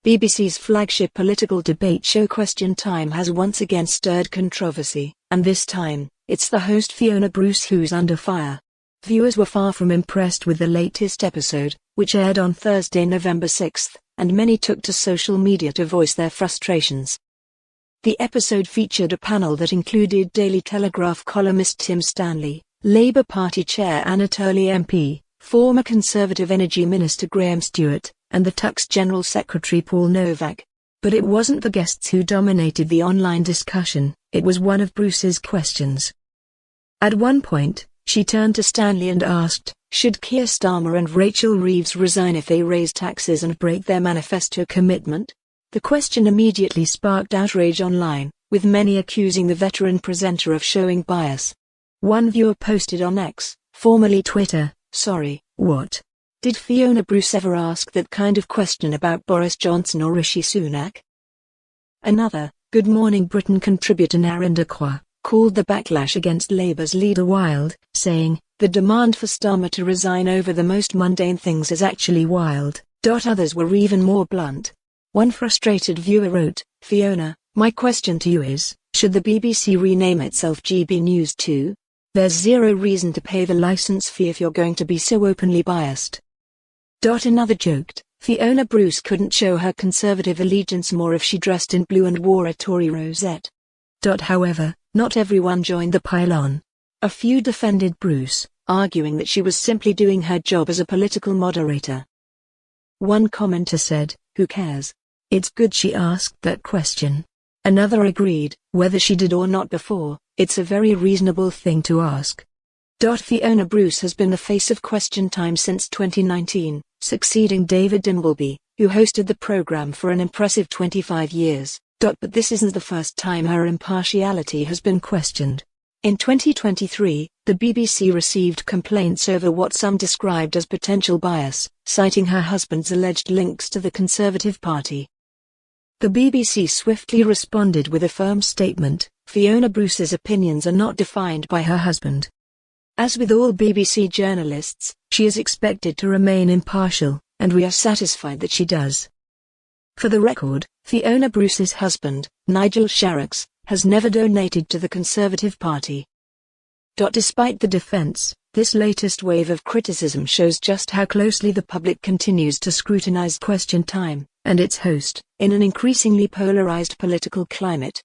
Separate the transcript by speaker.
Speaker 1: BBC's flagship political debate show Question Time has once again stirred controversy, and this time, it's the host Fiona Bruce who's under fire. Viewers were far from impressed with the latest episode, which aired on Thursday, November 6, and many took to social media to voice their frustrations. The episode featured a panel that included Daily Telegraph columnist Tim Stanley, Labour Party Chair Anatoly MP, former Conservative Energy Minister Graham Stewart, and the Tuck's General Secretary Paul Novak. But it wasn't the guests who dominated the online discussion, it was one of Bruce's questions. At one point, she turned to Stanley and asked, should Keir Starmer and Rachel Reeves resign if they raise taxes and break their manifesto commitment? The question immediately sparked outrage online, with many accusing the veteran presenter of showing bias. One viewer posted on X, formerly Twitter, "Sorry, what? Did Fiona Bruce ever ask that kind of question about Boris Johnson or Rishi Sunak?" Another, Good Morning Britain contributor Narinder Kaur, called the backlash against Labour's leader wild, saying, the demand for Starmer to resign over the most mundane things is actually wild. Others were even more blunt. One frustrated viewer wrote, Fiona, my question to you is, should the BBC rename itself GB News 2? There's zero reason to pay the license fee if you're going to be so openly biased. Another joked, Fiona Bruce couldn't show her Conservative allegiance more if she dressed in blue and wore a Tory rosette. However, not everyone joined the pile-on. A few defended Bruce, arguing that she was simply doing her job as a political moderator. One commenter said, who cares? It's good she asked that question. Another agreed, whether she did or not before, it's a very reasonable thing to ask. Fiona Bruce has been the face of Question Time since 2019, succeeding David Dimbleby, who hosted the program for an impressive 25 years. But this isn't the first time her impartiality has been questioned. In 2023, the BBC received complaints over what some described as potential bias, citing her husband's alleged links to the Conservative Party. The BBC swiftly responded with a firm statement, Fiona Bruce's opinions are not defined by her husband. As with all BBC journalists, she is expected to remain impartial, and we are satisfied that she does. For the record, Fiona Bruce's husband, Nigel Sharrox, has never donated to the Conservative Party. Despite the defence, this latest wave of criticism shows just how closely the public continues to scrutinise Question Time, and its host, in an increasingly polarised political climate.